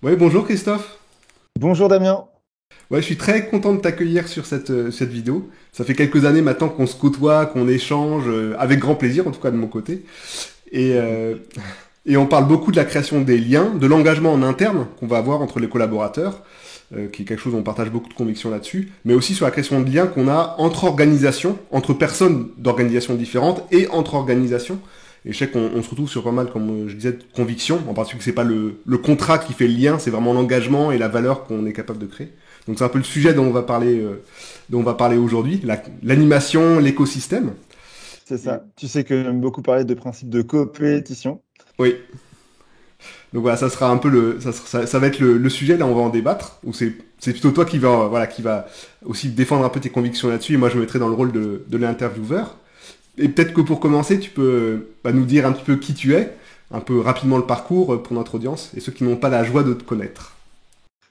Ouais, bonjour Christophe. Bonjour Damien. Ouais, je suis très content de t'accueillir sur cette vidéo. Ça fait quelques années maintenant qu'on se côtoie, qu'on échange, avec grand plaisir en tout cas de mon côté. Et, euh, et on parle beaucoup de la création des liens, de l'engagement en interne qu'on va avoir entre les collaborateurs, qui est quelque chose où on partage beaucoup de convictions là-dessus, mais aussi sur la création de liens qu'on a entre organisations, entre personnes d'organisations différentes et entre organisations. Et je sais qu'on se retrouve sur pas mal, comme je disais, de convictions, en particulier que c'est pas le contrat qui fait le lien, c'est vraiment l'engagement et la valeur qu'on est capable de créer. Donc c'est un peu le sujet dont on va parler aujourd'hui, l'animation, l'écosystème. C'est Et- ça. Tu sais que j'aime beaucoup parler de principe de coopétition. Oui. Donc voilà, ça sera un peu ça va être le sujet, là on va en débattre, ou c'est plutôt toi qui va aussi défendre un peu tes convictions là-dessus, et moi je me mettrai dans le rôle de l'intervieweur. Et peut-être que pour commencer, tu peux nous dire un petit peu qui tu es, un peu rapidement le parcours pour notre audience, et ceux qui n'ont pas la joie de te connaître.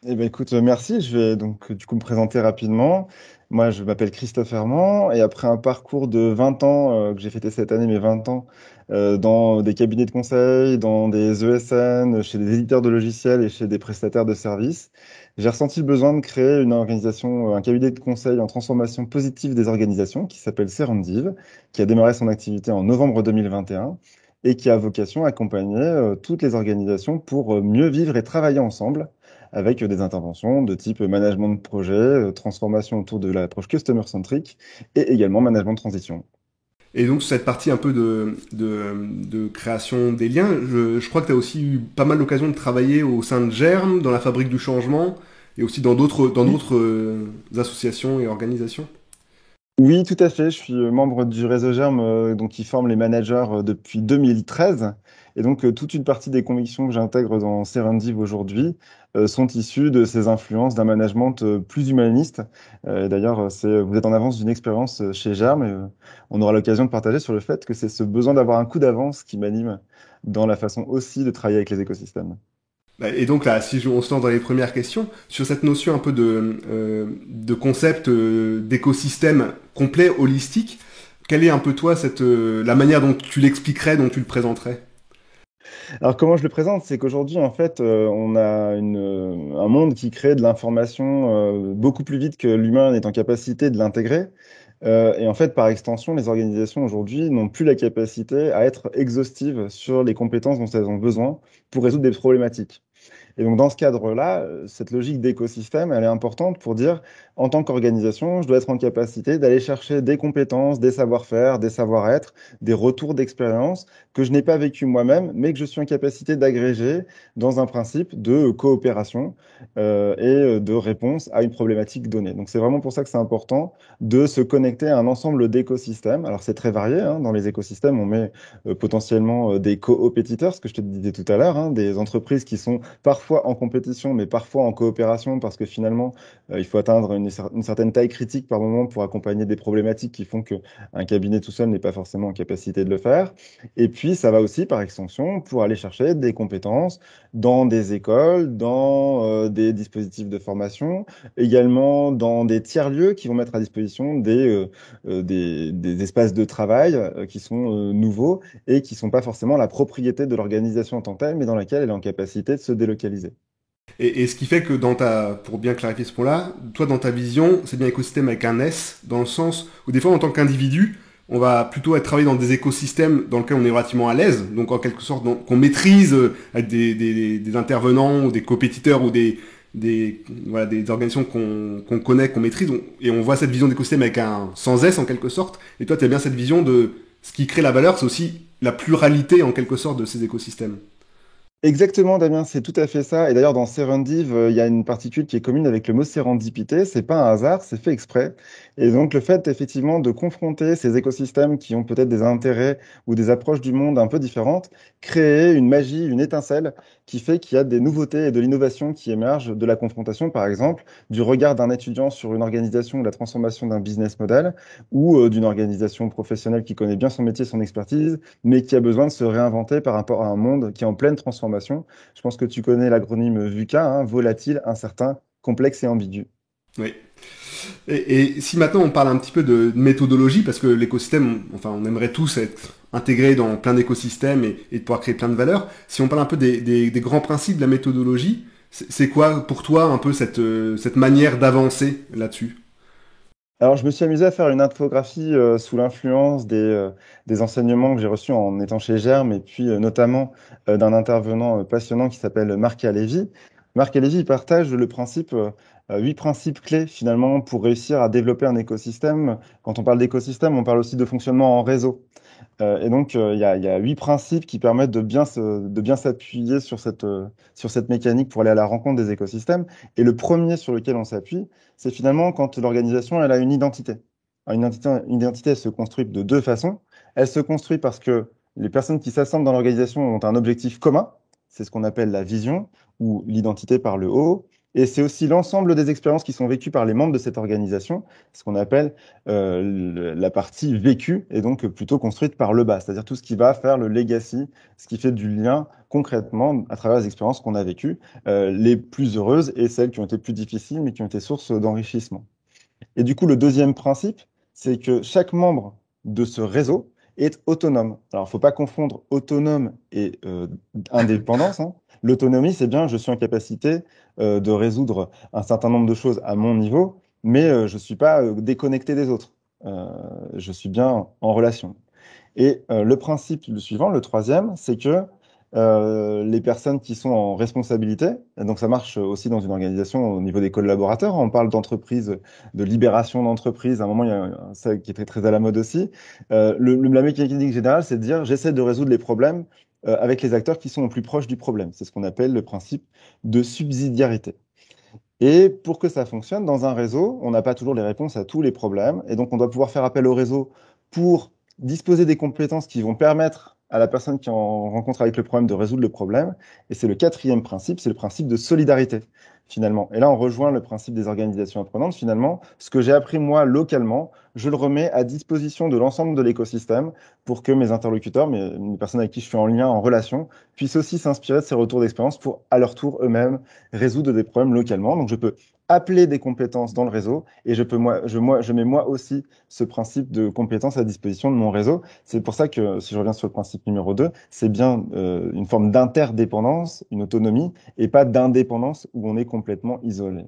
Eh ben écoute, merci. Je vais donc du coup me présenter rapidement. Moi, je m'appelle Christophe Herman et après un parcours de 20 ans, que j'ai fêté cette année, mes 20 ans, dans des cabinets de conseil, dans des ESN, chez des éditeurs de logiciels et chez des prestataires de services, j'ai ressenti le besoin de créer une organisation, un cabinet de conseil en transformation positive des organisations qui s'appelle Serendive, qui a démarré son activité en novembre 2021 et qui a vocation à accompagner toutes les organisations pour mieux vivre et travailler ensemble avec des interventions de type management de projet, transformation autour de l'approche customer-centric et également management de transition. Et donc cette partie un peu de création des liens, je crois que tu as aussi eu pas mal l'occasion de travailler au sein de Germe, dans la fabrique du changement, et aussi dans Oui, d'autres associations et organisations. oui, tout à fait. Je suis membre du réseau Germe, donc qui forme les managers depuis 2013. Et donc, toute une partie des convictions que j'intègre dans Serendive aujourd'hui sont issues de ces influences d'un management plus humaniste. D'ailleurs, vous êtes en avance d'une expérience chez Germe et on aura l'occasion de partager sur le fait que c'est ce besoin d'avoir un coup d'avance qui m'anime dans la façon aussi de travailler avec les écosystèmes. Et donc là, on se lance dans les premières questions, sur cette notion un peu de concept d'écosystème complet, holistique, quelle est un peu toi la manière dont tu l'expliquerais, dont tu le présenterais? Alors, comment je le présente? C'est qu'aujourd'hui, en fait, on a un monde qui crée de l'information beaucoup plus vite que l'humain est en capacité de l'intégrer. Et en fait, par extension, les organisations aujourd'hui n'ont plus la capacité à être exhaustives sur les compétences dont elles ont besoin pour résoudre des problématiques. Et donc, dans ce cadre-là, cette logique d'écosystème, elle est importante pour dire, en tant qu'organisation, je dois être en capacité d'aller chercher des compétences, des savoir-faire, des savoir-être, des retours d'expérience que je n'ai pas vécu moi-même, mais que je suis en capacité d'agréger dans un principe de coopération et de réponse à une problématique donnée. Donc, c'est vraiment pour ça que c'est important de se connecter à un ensemble d'écosystèmes. Alors, c'est très varié, hein. Dans les écosystèmes, on met potentiellement des co-opétiteurs, ce que je te disais tout à l'heure, hein, des entreprises qui sont parfois en compétition, mais parfois en coopération, parce que finalement, il faut atteindre une certaine taille critique par moment pour accompagner des problématiques qui font qu'un cabinet tout seul n'est pas forcément en capacité de le faire. Et puis, ça va aussi, par extension, pour aller chercher des compétences dans des écoles, dans des dispositifs de formation, également dans des tiers-lieux qui vont mettre à disposition des espaces de travail qui sont nouveaux et qui ne sont pas forcément la propriété de l'organisation en tant que telle, mais dans laquelle elle est en capacité de se délocaliser. Et ce qui fait que pour bien clarifier ce point-là, toi dans ta vision, c'est bien écosystème avec un S, dans le sens où des fois en tant qu'individu, on va plutôt être travailler dans des écosystèmes dans lesquels on est relativement à l'aise, donc en quelque sorte qu'on maîtrise avec des intervenants ou des compétiteurs ou voilà, des organisations qu'on connaît, qu'on maîtrise, et on voit cette vision d'écosystème avec un sans S en quelque sorte, et toi tu as bien cette vision de ce qui crée la valeur, c'est aussi la pluralité en quelque sorte de ces écosystèmes. Exactement, Damien, c'est tout à fait ça. Et d'ailleurs, dans Serendive, il y a une particule qui est commune avec le mot sérendipité. C'est pas un hasard, c'est fait exprès. Et donc, le fait, effectivement, de confronter ces écosystèmes qui ont peut-être des intérêts ou des approches du monde un peu différentes, créer une magie, une étincelle qui fait qu'il y a des nouveautés et de l'innovation qui émergent de la confrontation, par exemple, du regard d'un étudiant sur une organisation ou la transformation d'un business model ou d'une organisation professionnelle qui connaît bien son métier, son expertise mais qui a besoin de se réinventer par rapport à un monde qui est en pleine transformation. Je pense que tu connais l'acronyme VUCA, hein, volatile, incertain, complexe et ambigu. Oui. Et si maintenant on parle un petit peu de méthodologie, parce que l'écosystème, enfin on aimerait tous être intégrés dans plein d'écosystèmes et de pouvoir créer plein de valeurs, si on parle un peu des grands principes de la méthodologie, C'est quoi pour toi un peu cette manière d'avancer là-dessus? Alors, je me suis amusé à faire une infographie sous l'influence des enseignements que j'ai reçus en étant chez Germe et puis notamment d'un intervenant passionnant qui s'appelle Marc Alévi. Marc Alévi, il partage le principe, 8 principes clés finalement pour réussir à développer un écosystème. Quand on parle d'écosystème, on parle aussi de fonctionnement en réseau. Et donc, il y a 8 principes qui permettent de bien s'appuyer sur cette mécanique pour aller à la rencontre des écosystèmes. Et le premier sur lequel on s'appuie, c'est finalement quand l'organisation elle a une identité. Alors, une identité, elle se construit de 2 façons. Elle se construit parce que les personnes qui s'assemblent dans l'organisation ont un objectif commun. C'est ce qu'on appelle la vision ou l'identité par le haut. Et c'est aussi l'ensemble des expériences qui sont vécues par les membres de cette organisation, ce qu'on appelle la partie vécue et donc plutôt construite par le bas, c'est-à-dire tout ce qui va faire le legacy, ce qui fait du lien concrètement à travers les expériences qu'on a vécues, les plus heureuses et celles qui ont été plus difficiles mais qui ont été source d'enrichissement. Et du coup, le deuxième principe, c'est que chaque membre de ce réseau est autonome. Alors, il ne faut pas confondre autonome et indépendance, hein. L'autonomie, c'est bien, je suis en capacité de résoudre un certain nombre de choses à mon niveau, mais je ne suis pas déconnecté des autres. Euh, je suis bien en relation. Et le principe, le suivant, le troisième, c'est que les personnes qui sont en responsabilité, et donc ça marche aussi dans une organisation au niveau des collaborateurs, on parle d'entreprise, de libération d'entreprise, à un moment, il y a ça qui était très à la mode aussi. La mécanique générale, c'est de dire, j'essaie de résoudre les problèmes avec les acteurs qui sont au plus proche du problème. C'est ce qu'on appelle le principe de subsidiarité. Et pour que ça fonctionne, dans un réseau, on n'a pas toujours les réponses à tous les problèmes. Et donc, on doit pouvoir faire appel au réseau pour disposer des compétences qui vont permettre à la personne qui est en rencontre avec le problème de résoudre le problème. Et c'est le quatrième principe, c'est le principe de solidarité, finalement. Et là, on rejoint le principe des organisations apprenantes. Finalement, ce que j'ai appris moi localement, je le remets à disposition de l'ensemble de l'écosystème pour que mes interlocuteurs, mes personnes avec qui je suis en lien, en relation, puissent aussi s'inspirer de ces retours d'expérience pour, à leur tour, eux-mêmes, résoudre des problèmes localement. Donc, je peux appeler des compétences dans le réseau et je mets moi aussi ce principe de compétences à disposition de mon réseau. C'est pour ça que, si je reviens sur le principe numéro 2, c'est bien une forme d'interdépendance, une autonomie, et pas d'indépendance où on est complètement isolé.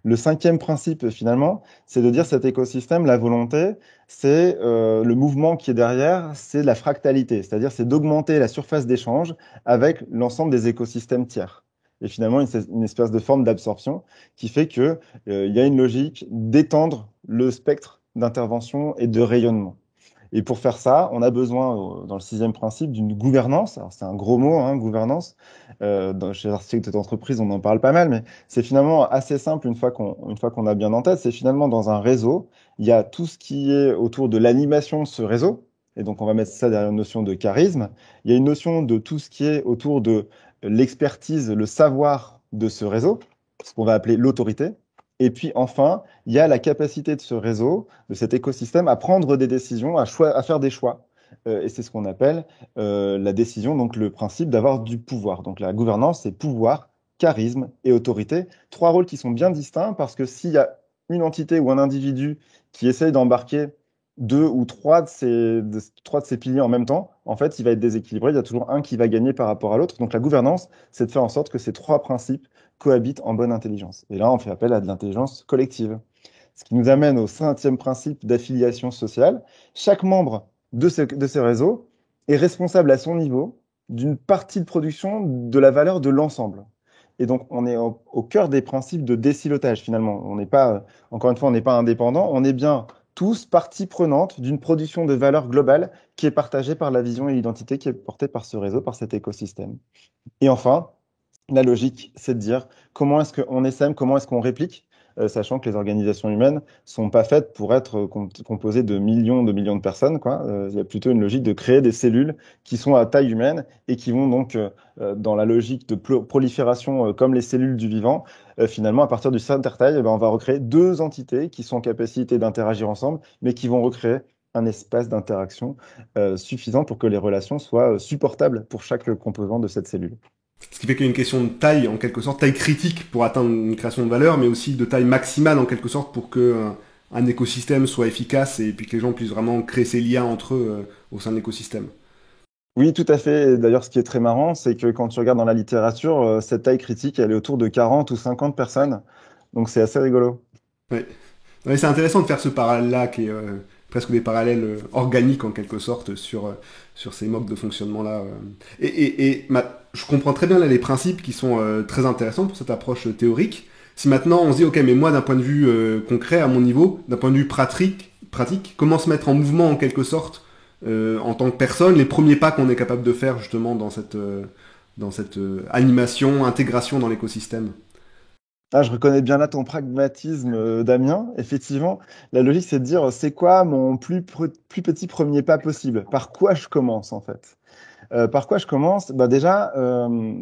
Le cinquième principe, finalement, c'est de dire cet écosystème, la volonté, c'est le mouvement qui est derrière, c'est la fractalité, c'est-à-dire c'est d'augmenter la surface d'échange avec l'ensemble des écosystèmes tiers. Et finalement, une espèce de forme d'absorption qui fait que il y a une logique d'étendre le spectre d'intervention et de rayonnement. Et pour faire ça, on a besoin, dans le sixième principe, d'une gouvernance. Alors, c'est un gros mot, hein, gouvernance. Chez les architectes d'entreprise, on en parle pas mal, mais c'est finalement assez simple une fois qu'on a bien en tête. C'est finalement dans un réseau, il y a tout ce qui est autour de l'animation de ce réseau. Et donc, on va mettre ça derrière une notion de charisme. Il y a une notion de tout ce qui est autour de l'expertise, le savoir de ce réseau, ce qu'on va appeler l'autorité. Et puis enfin, il y a la capacité de ce réseau, de cet écosystème, à prendre des décisions, à faire des choix. Et c'est ce qu'on appelle la décision, donc le principe d'avoir du pouvoir. Donc la gouvernance, c'est pouvoir, charisme et autorité. 3 rôles qui sont bien distincts parce que s'il y a une entité ou un individu qui essaye d'embarquer 2 ou 3 de ces piliers en même temps, en fait, il va être déséquilibré. Il y a toujours un qui va gagner par rapport à l'autre. Donc la gouvernance, c'est de faire en sorte que ces 3 principes cohabitent en bonne intelligence. Et là, on fait appel à de l'intelligence collective. Ce qui nous amène au cinquième principe d'affiliation sociale. Chaque membre de ce réseau est responsable à son niveau d'une partie de production de la valeur de l'ensemble. Et donc, on est au cœur des principes de désilotage, finalement. On n'est pas, encore une fois, on n'est pas indépendant, on est bien tous partie prenante d'une production de valeur globale qui est partagée par la vision et l'identité qui est portée par ce réseau, par cet écosystème. Et enfin, la logique, c'est de dire comment est-ce qu'on essaime, comment est-ce qu'on réplique, sachant que les organisations humaines sont pas faites pour être composées de millions de personnes, quoi. Il y a plutôt une logique de créer des cellules qui sont à taille humaine et qui vont donc dans la logique de prolifération comme les cellules du vivant. Finalement, à partir du certain taille, eh ben, on va recréer 2 entités qui sont en capacité d'interagir ensemble, mais qui vont recréer un espace d'interaction suffisant pour que les relations soient supportables pour chaque composant de cette cellule. Ce qui fait qu'il y a une question de taille, en quelque sorte, taille critique pour atteindre une création de valeur, mais aussi de taille maximale, en quelque sorte, pour que un écosystème soit efficace et puis que les gens puissent vraiment créer ces liens entre eux au sein de l'écosystème. Oui, tout à fait. Et d'ailleurs, ce qui est très marrant, c'est que quand tu regardes dans la littérature, cette taille critique, elle est autour de 40 ou 50 personnes. Donc c'est assez rigolo. Ouais. Ouais, c'est intéressant de faire ce parallèle-là, qui est presque des parallèles organiques en quelque sorte sur ces modes de fonctionnement-là. Je comprends très bien là les principes qui sont très intéressants pour cette approche théorique. Si maintenant on se dit, ok, mais moi d'un point de vue concret, à mon niveau, d'un point de vue pratique, comment se mettre en mouvement en quelque sorte en tant que personne, les premiers pas qu'on est capable de faire justement dans cette animation, intégration dans l'écosystème. Ah, je reconnais bien là ton pragmatisme, Damien. Effectivement, la logique, c'est de dire, c'est quoi mon plus petit premier pas possible? Par quoi je commence, en fait? Par quoi je commence? Bah déjà,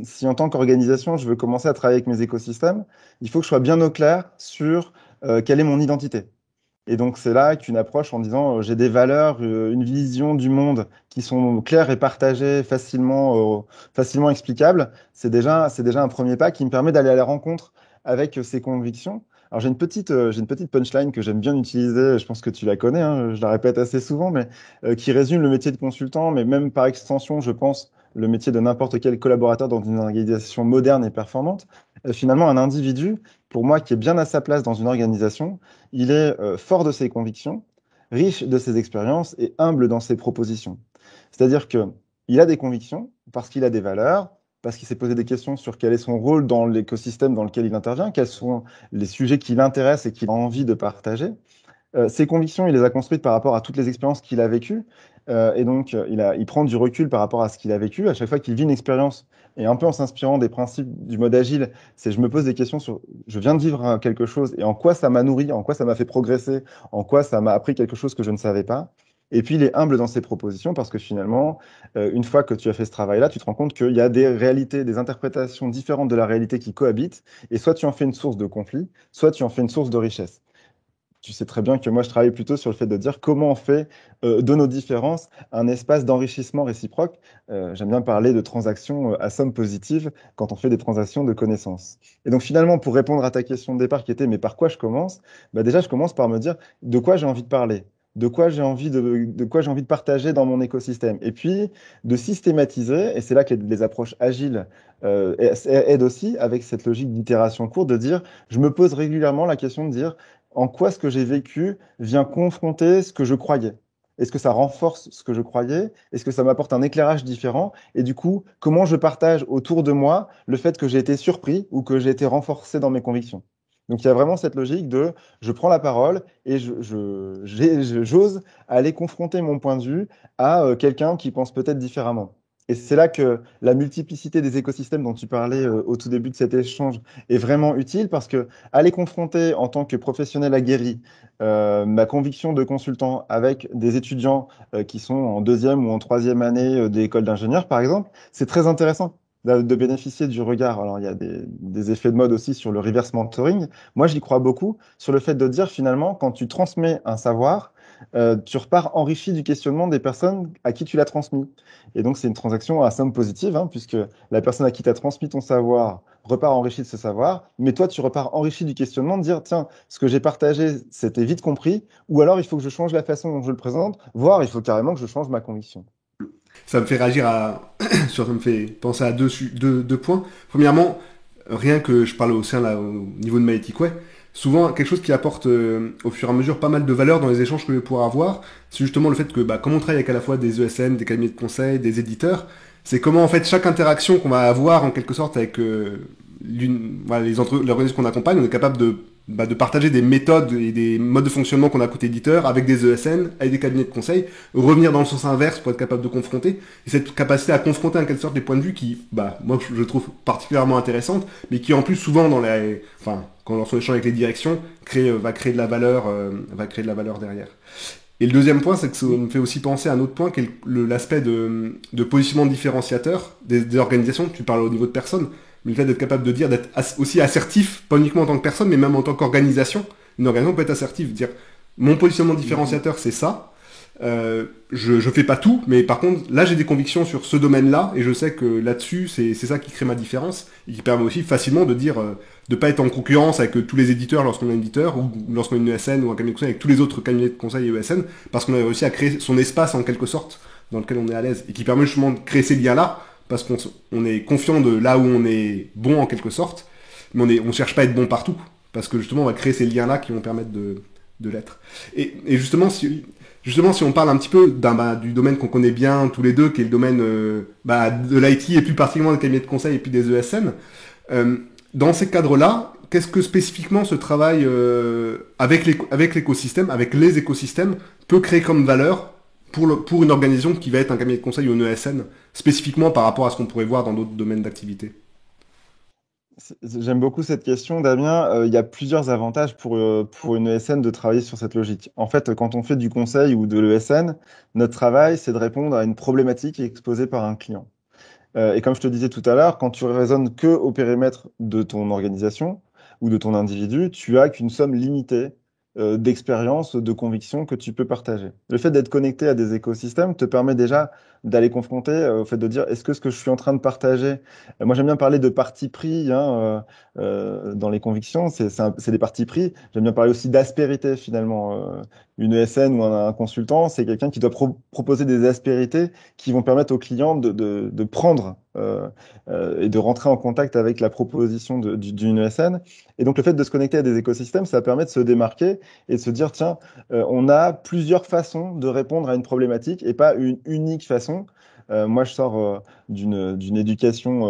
si en tant qu'organisation, je veux commencer à travailler avec mes écosystèmes, il faut que je sois bien au clair sur quelle est mon identité. Et donc, c'est là qu'une approche en disant, j'ai des valeurs, une vision du monde qui sont claires et partagées, facilement explicables, c'est déjà un premier pas qui me permet d'aller à la rencontre avec ces convictions. Alors, j'ai une petite punchline que j'aime bien utiliser, je pense que tu la connais, hein, je la répète assez souvent, mais qui résume le métier de consultant, mais même par extension, je pense, le métier de n'importe quel collaborateur dans une organisation moderne et performante. Finalement, un individu, pour moi, qui est bien à sa place dans une organisation, il est fort de ses convictions, riche de ses expériences et humble dans ses propositions. C'est-à-dire que il a des convictions parce qu'il a des valeurs, parce qu'il s'est posé des questions sur quel est son rôle dans l'écosystème dans lequel il intervient, quels sont les sujets qui l'intéressent et qu'il a envie de partager. Ses convictions, il les a construites par rapport à toutes les expériences qu'il a vécues. Et donc, il prend du recul par rapport à ce qu'il a vécu. À chaque fois qu'il vit une expérience, et un peu en s'inspirant des principes du mode agile, c'est je me pose des questions sur je viens de vivre quelque chose et en quoi ça m'a nourri, en quoi ça m'a fait progresser, en quoi ça m'a appris quelque chose que je ne savais pas. Et puis, il est humble dans ses propositions parce que finalement, une fois que tu as fait ce travail-là, tu te rends compte qu'il y a des réalités, des interprétations différentes de la réalité qui cohabitent. Et soit tu en fais une source de conflit, soit tu en fais une source de richesse. Tu sais très bien que moi, je travaille plutôt sur le fait de dire comment on fait de nos différences un espace d'enrichissement réciproque. J'aime bien parler de transactions à somme positive quand on fait des transactions de connaissances. Et donc finalement, pour répondre à ta question de départ qui était mais par quoi je commence? Bah déjà, je commence par me dire de quoi j'ai envie de parler, de quoi j'ai envie de partager dans mon écosystème. Et puis de systématiser, et c'est là que les approches agiles aident aussi avec cette logique d'itération courte, de dire je me pose régulièrement la question de dire en quoi ce que j'ai vécu vient confronter ce que je croyais? Est-ce que ça renforce ce que je croyais? Est-ce que ça m'apporte un éclairage différent? Et du coup, comment je partage autour de moi le fait que j'ai été surpris ou que j'ai été renforcé dans mes convictions? Donc il y a vraiment cette logique de je prends la parole et j'ose aller confronter mon point de vue à quelqu'un qui pense peut-être différemment. Et c'est là que la multiplicité des écosystèmes dont tu parlais au tout début de cet échange est vraiment utile parce que aller confronter en tant que professionnel aguerri ma conviction de consultant avec des étudiants qui sont en deuxième ou en troisième année d'école d'ingénieur, par exemple, c'est très intéressant de bénéficier du regard. Alors, il y a des effets de mode aussi sur le reverse mentoring. Moi, j'y crois beaucoup sur le fait de dire finalement, quand tu transmets un savoir, tu repars enrichi du questionnement des personnes à qui tu l'as transmis. Et donc, c'est une transaction à somme positive, hein, puisque la personne à qui tu as transmis ton savoir repart enrichi de ce savoir, mais toi, tu repars enrichi du questionnement de dire, tiens, ce que j'ai partagé, c'était vite compris, ou alors il faut que je change la façon dont je le présente, voire il faut carrément que je change ma conviction. Ça me fait réagir à, ça me fait penser à deux points. Premièrement, rien que je parle au sein là, au niveau de Maïtik, ouais, souvent quelque chose qui apporte au fur et à mesure pas mal de valeur dans les échanges que je vais pouvoir avoir, c'est justement le fait que bah, comme on travaille avec à la fois des ESN, des cabinets de conseil, des éditeurs, c'est comment en fait chaque interaction qu'on va avoir en quelque sorte avec voilà, l'organisation qu'on accompagne, on est capable de partager des méthodes et des modes de fonctionnement qu'on a côté éditeur avec des ESN, avec des cabinets de conseil, revenir dans le sens inverse pour être capable de confronter, et cette capacité à confronter en quelque sorte des points de vue qui, bah, moi je trouve particulièrement intéressante, mais qui en plus souvent quand on échange avec les directions, va créer de la valeur, derrière. Et le deuxième point, c'est que ça me fait aussi penser à un autre point, qui est l'aspect de positionnement différenciateur des organisations. Tu parles au niveau de personnes, mais le fait d'être capable de dire, d'être aussi assertif, pas uniquement en tant que personne, mais même en tant qu'organisation. Une organisation peut être assertive, dire mon positionnement Mhm. différenciateur, c'est ça. Je fais pas tout, mais par contre, là j'ai des convictions sur ce domaine-là, et je sais que là-dessus, c'est ça qui crée ma différence, et qui permet aussi facilement de dire, de pas être en concurrence avec tous les éditeurs lorsqu'on est un éditeur, ou lorsqu'on est une ESN ou un cabinet de conseil avec tous les autres cabinets de conseil et ESN, parce qu'on a réussi à créer son espace en quelque sorte dans lequel on est à l'aise et qui permet justement de créer ces liens-là parce on est confiant de là où on est bon en quelque sorte, mais on cherche pas à être bon partout parce que justement on va créer ces liens-là qui vont permettre de l'être. Et justement, si on parle un petit peu du domaine qu'on connaît bien tous les deux, qui est le domaine de l'IT et plus particulièrement des cabinets de conseil et puis des ESN, dans ces cadres-là, qu'est-ce que spécifiquement ce travail avec l'écosystème, avec les écosystèmes, peut créer comme valeur pour une organisation qui va être un cabinet de conseil ou une ESN, spécifiquement par rapport à ce qu'on pourrait voir dans d'autres domaines d'activité? J'aime beaucoup cette question, Damien. Il y a plusieurs avantages pour une ESN de travailler sur cette logique. En fait, quand on fait du conseil ou de l'ESN, notre travail, c'est de répondre à une problématique exposée par un client. Et comme je te disais tout à l'heure, quand tu raisonnes que au périmètre de ton organisation ou de ton individu, tu as qu'une somme limitée d'expérience, de conviction que tu peux partager. Le fait d'être connecté à des écosystèmes te permet déjà d'aller confronter au fait de dire est-ce que ce que je suis en train de partager, moi j'aime bien parler de parti pris hein, dans les convictions, c'est des partis pris. J'aime bien parler aussi d'aspérité finalement. Une ESN ou un consultant, c'est quelqu'un qui doit proposer des aspérités qui vont permettre au client de prendre et de rentrer en contact avec la proposition d'une ESN. Et donc le fait de se connecter à des écosystèmes, ça permet de se démarquer et de se dire, tiens, on a plusieurs façons de répondre à une problématique et pas une unique façon. Moi, je sors d'une éducation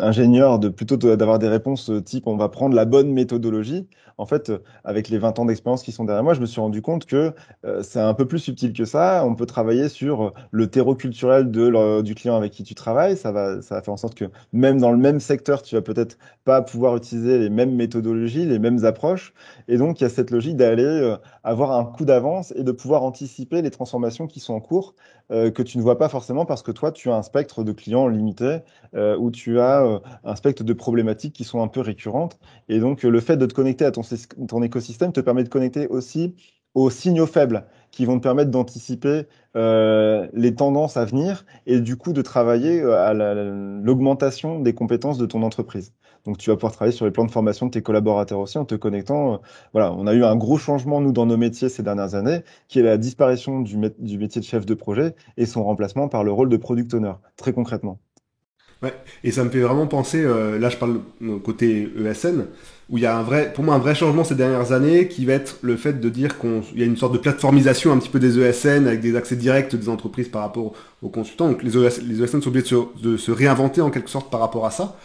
ingénieur d'avoir des réponses type on va prendre la bonne méthodologie. En fait, avec les 20 ans d'expérience qui sont derrière moi, je me suis rendu compte que c'est un peu plus subtil que ça. On peut travailler sur le terreau culturel du client avec qui tu travailles. Ça va faire en sorte que même dans le même secteur, tu vas peut-être pas pouvoir utiliser les mêmes méthodologies, les mêmes approches. Et donc, il y a cette logique d'aller avoir un coup d'avance et de pouvoir anticiper les transformations qui sont en cours que tu ne vois pas forcément parce que toi, tu as un spectre de clients limité ou tu as un spectre de problématiques qui sont un peu récurrentes. Et donc, le fait de te connecter à ton écosystème te permet de connecter aussi aux signaux faibles qui vont te permettre d'anticiper les tendances à venir et du coup de travailler à l'augmentation des compétences de ton entreprise. Donc, tu vas pouvoir travailler sur les plans de formation de tes collaborateurs aussi en te connectant. Voilà, on a eu un gros changement, nous, dans nos métiers ces dernières années, qui est la disparition du métier de chef de projet et son remplacement par le rôle de product owner, très concrètement. Ouais, et ça me fait vraiment penser, là je parle côté ESN, où il y a pour moi un vrai changement ces dernières années qui va être le fait de dire qu'il y a une sorte de plateformisation un petit peu des ESN avec des accès directs des entreprises par rapport aux consultants. Donc les ESN sont obligés de se réinventer en quelque sorte par rapport à ça.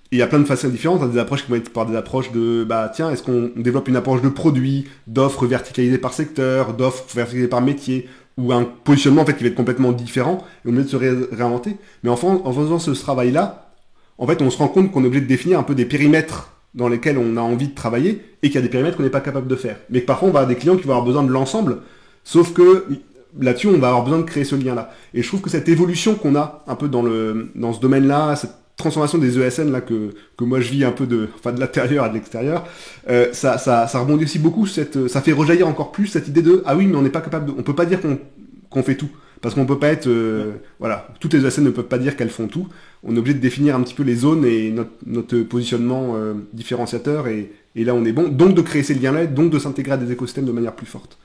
Et il y a plein de façons différentes, hein, des approches qui vont être par des approches de, tiens, est-ce qu'on développe une approche de produit, d'offres verticalisées par secteur, d'offres verticalisées par métier, ou un positionnement en fait qui va être complètement différent, et on est obligé de se réinventer. Mais enfin, en faisant ce travail-là, en fait, on se rend compte qu'on est obligé de définir un peu des périmètres dans lesquels on a envie de travailler, et qu'il y a des périmètres qu'on n'est pas capable de faire. Mais que parfois, on va avoir des clients qui vont avoir besoin de l'ensemble, sauf que là-dessus, on va avoir besoin de créer ce lien-là. Et je trouve que cette évolution qu'on a un peu dans ce domaine-là, cette transformation des ESN là que moi je vis un peu de l'intérieur à de l'extérieur, ça rebondit aussi beaucoup, ça fait rejaillir encore plus cette idée de ah oui mais on n'est pas capable on peut pas dire qu'on fait tout parce qu'on peut pas être voilà, toutes les ESN ne peuvent pas dire qu'elles font tout, on est obligé de définir un petit peu les zones et notre positionnement différenciateur et là on est bon, donc de créer ces liens là, donc de s'intégrer à des écosystèmes de manière plus forte.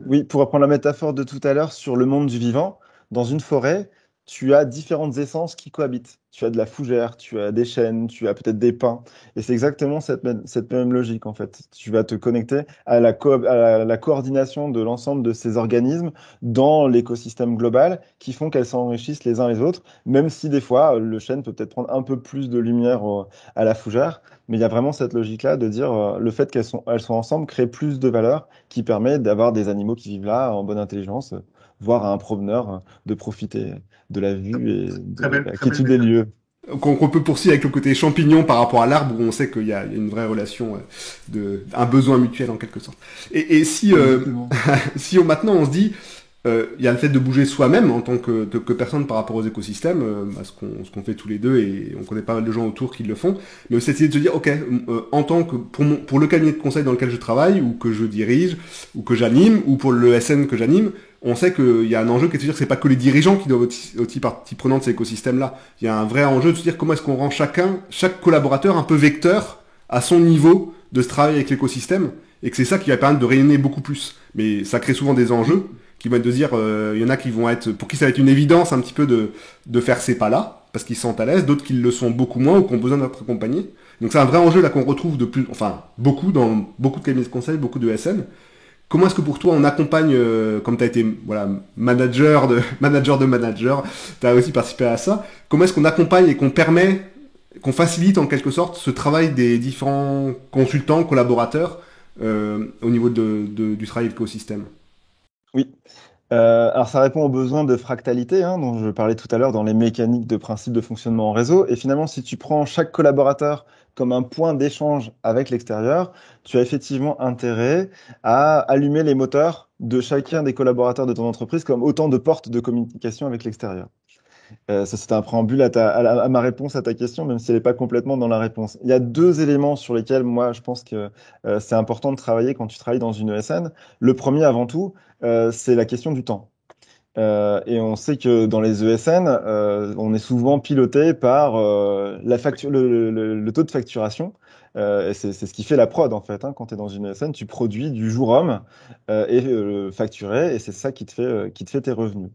Oui, pour reprendre la métaphore de tout à l'heure sur le monde du vivant, dans une forêt, tu as différentes essences qui cohabitent. Tu as de la fougère, tu as des chênes, tu as peut-être des pins. Et c'est exactement cette même logique, en fait. Tu vas te connecter à la coordination de l'ensemble de ces organismes dans l'écosystème global qui font qu'elles s'enrichissent les uns les autres, même si des fois, le chêne peut peut-être prendre un peu plus de lumière à la fougère. Mais il y a vraiment cette logique-là de dire le fait elles sont ensemble crée plus de valeur qui permet d'avoir des animaux qui vivent là en bonne intelligence, voire à un promeneur de profiter de la vue et de la Très belle quiétude des lieux. qu'on peut poursuivre avec le côté champignon par rapport à l'arbre où on sait qu'il y a une vraie relation un besoin mutuel en quelque sorte. Et si Exactement. si maintenant on se dit il y a le fait de bouger soi-même en tant que personne par rapport aux écosystèmes, ce qu'on fait tous les deux et on connaît pas mal de gens autour qui le font, mais aussi essayer de se dire ok en tant que pour le cabinet de conseil dans lequel je travaille ou que je dirige ou que j'anime ou pour le SN que j'anime, on sait qu'il y a un enjeu qui est de se dire que c'est pas que les dirigeants qui doivent être aussi partie prenante de ces écosystèmes-là. Il y a un vrai enjeu de se dire comment est-ce qu'on rend chaque collaborateur un peu vecteur à son niveau de ce travail avec l'écosystème et que c'est ça qui va permettre de rayonner beaucoup plus. Mais ça crée souvent des enjeux qui vont être de dire, il y en a qui vont être, pour qui ça va être une évidence un petit peu de faire ces pas-là, parce qu'ils se sentent à l'aise, d'autres qui le sont beaucoup moins ou qui ont besoin d'être accompagnés. Donc c'est un vrai enjeu là qu'on retrouve de plus, enfin beaucoup dans beaucoup de cabinets de conseil, beaucoup de SN. Comment est-ce que pour toi on accompagne, comme tu as été voilà, manager de manager, tu as aussi participé à ça, comment est-ce qu'on accompagne et qu'on permet, qu'on facilite en quelque sorte ce travail des différents consultants, collaborateurs au niveau du travail de l'écosystème? Oui. Alors ça répond aux besoins de fractalité, hein, dont je parlais tout à l'heure dans les mécaniques de principe de fonctionnement en réseau. Et finalement, si tu prends chaque collaborateur comme un point d'échange avec l'extérieur, tu as effectivement intérêt à allumer les moteurs de chacun des collaborateurs de ton entreprise comme autant de portes de communication avec l'extérieur. Ça, c'était un préambule à ma réponse à ta question, même si elle n'est pas complètement dans la réponse. Il y a deux éléments sur lesquels moi je pense que c'est important de travailler quand tu travailles dans une ESN. Le premier, avant tout, c'est la question du temps. Et on sait que dans les ESN, on est souvent piloté par la facture, le taux de facturation. Et c'est ce qui fait la prod en fait. Hein. Quand tu es dans une ESN, tu produis du jour homme et facturé, et c'est ça qui te fait tes revenus.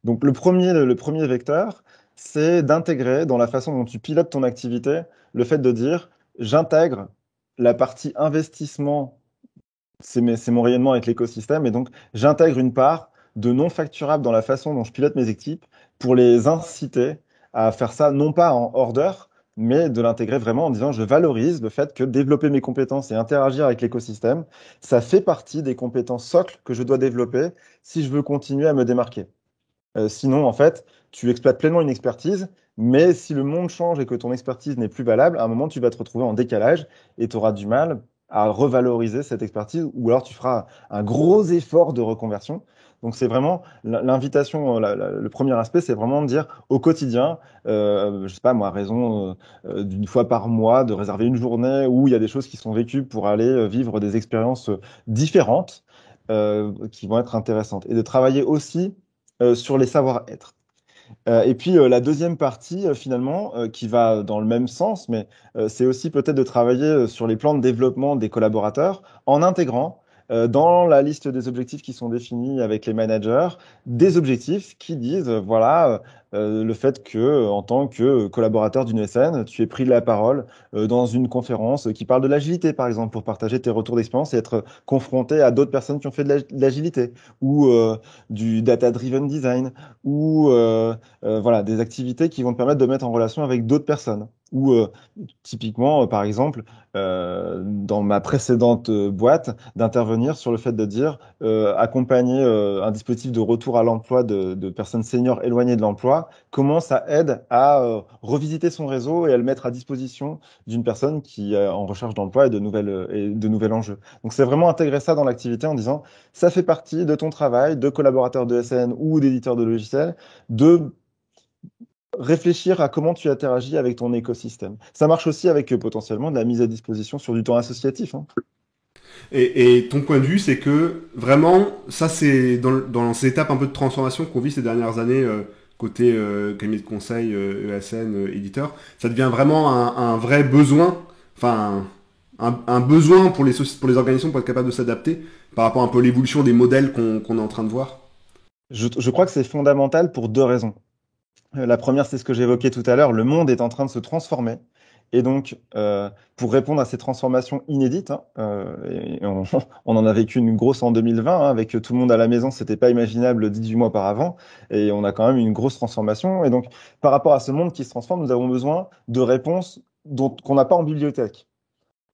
Donc le premier vecteur, c'est d'intégrer dans la façon dont tu pilotes ton activité le fait de dire j'intègre la partie investissement, c'est mon rayonnement avec l'écosystème, et donc j'intègre une part de non facturable dans la façon dont je pilote mes équipes pour les inciter à faire ça non pas en order, mais de l'intégrer vraiment en disant je valorise le fait que développer mes compétences et interagir avec l'écosystème, ça fait partie des compétences socles que je dois développer si je veux continuer à me démarquer. Sinon, en fait, tu exploites pleinement une expertise, mais si le monde change et que ton expertise n'est plus valable, à un moment, tu vas te retrouver en décalage et tu auras du mal à revaloriser cette expertise, ou alors tu feras un gros effort de reconversion. Donc, c'est vraiment l'invitation, le premier aspect, c'est vraiment de dire au quotidien, je sais pas moi, à raison d'une fois par mois, de réserver une journée où il y a des choses qui sont vécues pour aller vivre des expériences différentes qui vont être intéressantes. Et de travailler aussi sur les savoir-être. Et puis la deuxième partie, finalement, qui va dans le même sens, mais c'est aussi peut-être de travailler sur les plans de développement des collaborateurs en intégrant dans la liste des objectifs qui sont définis avec les managers, des objectifs qui disent, voilà, le fait que, en tant que collaborateur d'une SN, tu aies pris la parole dans une conférence qui parle de l'agilité, par exemple, pour partager tes retours d'expérience et être confronté à d'autres personnes qui ont fait de l'agilité, ou du data-driven design, ou voilà, des activités qui vont te permettre de mettre en relation avec d'autres personnes. Ou typiquement, par exemple, dans ma précédente boîte, d'intervenir sur le fait de dire accompagner un dispositif de retour à l'emploi de personnes seniors éloignées de l'emploi, comment ça aide à revisiter son réseau et à le mettre à disposition d'une personne qui est en recherche d'emploi et de nouvelles enjeux. Donc c'est vraiment intégrer ça dans l'activité en disant ça fait partie de ton travail de collaborateur de SN ou d'éditeur de logiciels de réfléchir à comment tu interagis avec ton écosystème. Ça marche aussi avec potentiellement de la mise à disposition sur du temps associatif. Hein. Et ton point de vue, c'est que vraiment, ça c'est dans ces étapes un peu de transformation qu'on vit ces dernières années, côté cabinet de conseil, ESN, éditeur, ça devient vraiment un vrai besoin, enfin un besoin pour pour les organisations pour être capable de s'adapter par rapport un peu à l'évolution des modèles qu'on est en train de voir. Je crois que c'est fondamental pour deux raisons. La première, c'est ce que j'évoquais tout à l'heure, le monde est en train de se transformer. Et donc, pour répondre à ces transformations inédites, hein, et on en a vécu une grosse en 2020, hein, avec tout le monde à la maison, c'était pas imaginable 18 mois auparavant, et on a quand même une grosse transformation. Et donc, par rapport à ce monde qui se transforme, nous avons besoin de réponses qu'on n'a pas en bibliothèque.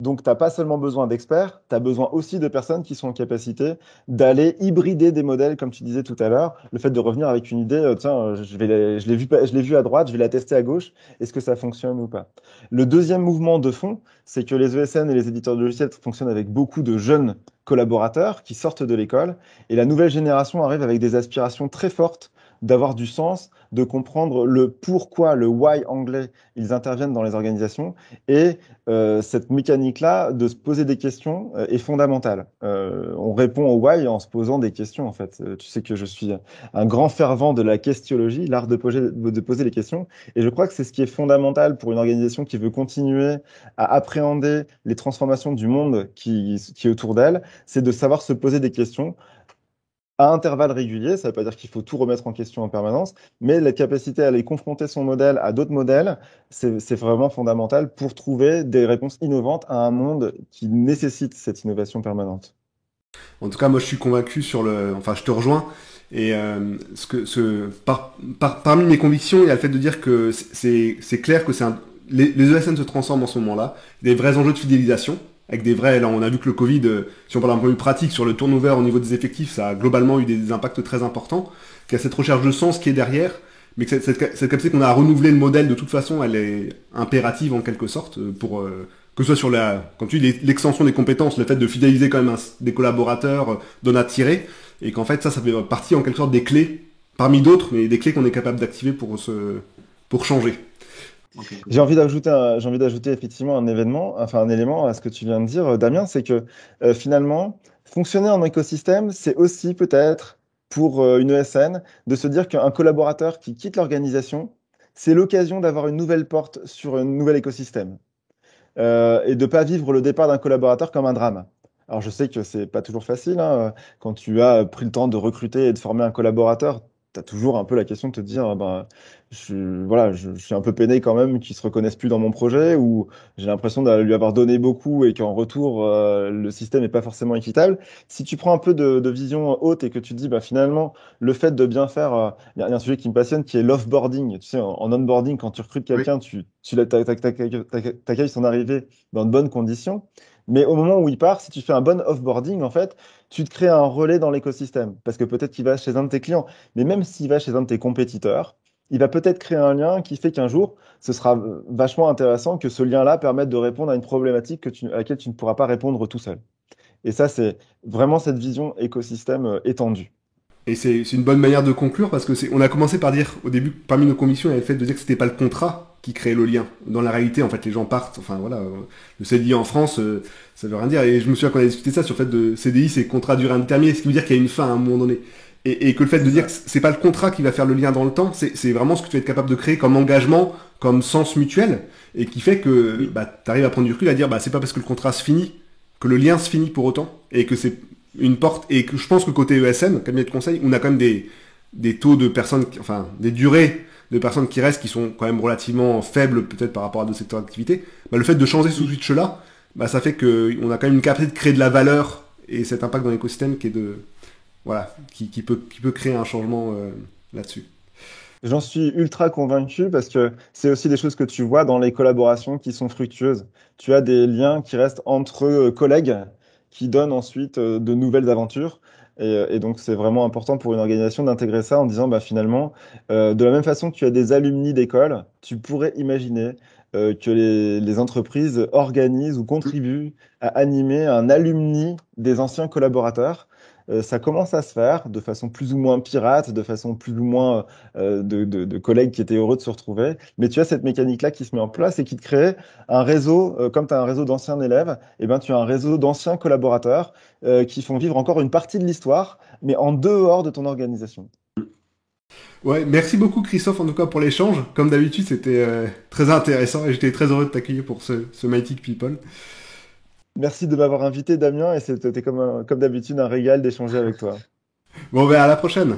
Donc, tu n'as pas seulement besoin d'experts, tu as besoin aussi de personnes qui sont en capacité d'aller hybrider des modèles, comme tu disais tout à l'heure. Le fait de revenir avec une idée, tiens, je l'ai vu à droite, je vais la tester à gauche, est-ce que ça fonctionne ou pas? Le deuxième mouvement de fond, c'est que les ESN et les éditeurs de logiciels fonctionnent avec beaucoup de jeunes collaborateurs qui sortent de l'école, et la nouvelle génération arrive avec des aspirations très fortes d'avoir du sens, de comprendre le pourquoi, le why anglais, ils interviennent dans les organisations, et cette mécanique-là de se poser des questions est fondamentale. On répond au why en se posant des questions, en fait. Tu sais que je suis un grand fervent de la questiologie, l'art de poser les questions. Et je crois que c'est ce qui est fondamental pour une organisation qui veut continuer à appréhender les transformations du monde qui est autour d'elle, c'est de savoir se poser des questions à intervalles réguliers. Ça ne veut pas dire qu'il faut tout remettre en question en permanence, mais la capacité à aller confronter son modèle à d'autres modèles, c'est vraiment fondamental pour trouver des réponses innovantes à un monde qui nécessite cette innovation permanente. En tout cas, moi, je suis convaincu sur le. Enfin, je te rejoins. Et parmi mes convictions, il y a le fait de dire que c'est clair que les ESN se transforment en ce moment-là. Des vrais enjeux de fidélisation. Avec des vrais. Là, on a vu que le Covid, si on parle d'un point de vue pratique sur le turnover au niveau des effectifs, ça a globalement eu des impacts très importants. Qu'il y a cette recherche de sens qui est derrière. Mais que cette capacité qu'on a à renouveler le modèle de toute façon, elle est impérative en quelque sorte pour que ce soit sur comme tu dis, l'extension des compétences, le fait de fidéliser quand même des collaborateurs, d'en attirer, et qu'en fait ça fait partie en quelque sorte des clés, parmi d'autres, mais des clés qu'on est capable d'activer pour changer. En quelque sorte. J'ai envie d'ajouter effectivement un événement, enfin un élément à ce que tu viens de dire, Damien, c'est que finalement, fonctionner en écosystème, c'est aussi peut-être pour une ESN de se dire qu'un collaborateur qui quitte l'organisation, c'est l'occasion d'avoir une nouvelle porte sur un nouvel écosystème et de pas vivre le départ d'un collaborateur comme un drame. Alors je sais que c'est pas toujours facile, hein. Quand tu as pris le temps de recruter et de former un collaborateur, tu as toujours un peu la question de te dire, ben, voilà, je suis un peu peiné quand même qu'il se reconnaisse plus dans mon projet, ou j'ai l'impression de lui avoir donné beaucoup et qu'en retour, le système n'est pas forcément équitable. Si tu prends un peu de vision haute et que tu te dis, bah, finalement, le fait de bien faire, il y a un sujet qui me passionne qui est l'offboarding. Tu sais, en onboarding, quand tu recrutes Oui. quelqu'un, t'accueilles son arrivée dans de bonnes conditions. Mais au moment où il part, si tu fais un bon offboarding, en fait, tu te crées un relais dans l'écosystème. Parce que peut-être qu'il va chez un de tes clients. Mais même s'il va chez un de tes compétiteurs, il va peut-être créer un lien qui fait qu'un jour, ce sera vachement intéressant que ce lien-là permette de répondre à une problématique à laquelle tu ne pourras pas répondre tout seul. Et ça, c'est vraiment cette vision écosystème étendue. Et c'est une bonne manière de conclure parce que on a commencé par dire au début, parmi nos convictions, il y avait le fait de dire que c'était pas le contrat qui créait le lien. Dans la réalité, en fait, les gens partent. Enfin voilà, le CDI en France, ça veut rien dire. Et je me souviens qu'on a discuté ça sur le fait de CDI, c'est contrat à durée indéterminée, ce qui veut dire qu'il y a une fin à un moment donné. Et que le fait C'est de dire ça. que c'est pas le contrat qui va faire le lien dans le temps, c'est vraiment ce que tu vas être capable de créer comme engagement, comme sens mutuel, et qui fait que Oui. bah, tu arrives à prendre du recul à dire bah c'est pas parce que le contrat se finit que le lien se finit pour autant, et que c'est une porte, et que je pense que côté ESN, cabinet de conseil, on a quand même des taux de personnes, enfin des durées de personnes qui restent qui sont quand même relativement faibles peut-être par rapport à d'autres secteurs d'activité. Bah, le fait de changer ce Oui. switch-là, bah, ça fait qu'on a quand même une capacité de créer de la valeur et cet impact dans l'écosystème qui est voilà, qui peut créer un changement là-dessus. J'en suis ultra convaincu parce que c'est aussi des choses que tu vois dans les collaborations qui sont fructueuses. Tu as des liens qui restent entre collègues qui donnent ensuite de nouvelles aventures. Et donc, c'est vraiment important pour une organisation d'intégrer ça en disant, bah, finalement, de la même façon que tu as des alumni d'école, tu pourrais imaginer que les entreprises organisent ou contribuent à animer un alumni des anciens collaborateurs. Ça commence à se faire de façon plus ou moins pirate, de façon plus ou moins de collègues qui étaient heureux de se retrouver. Mais tu as cette mécanique-là qui se met en place et qui te crée un réseau, comme tu as un réseau d'anciens élèves, et ben, tu as un réseau d'anciens collaborateurs qui font vivre encore une partie de l'histoire, mais en dehors de ton organisation. Ouais, merci beaucoup Christophe en tout cas pour l'échange. Comme d'habitude, c'était très intéressant et j'étais très heureux de t'accueillir pour ce Mighty People. Merci de m'avoir invité, Damien, et c'était comme d'habitude un régal d'échanger avec toi. Bon, ben à la prochaine.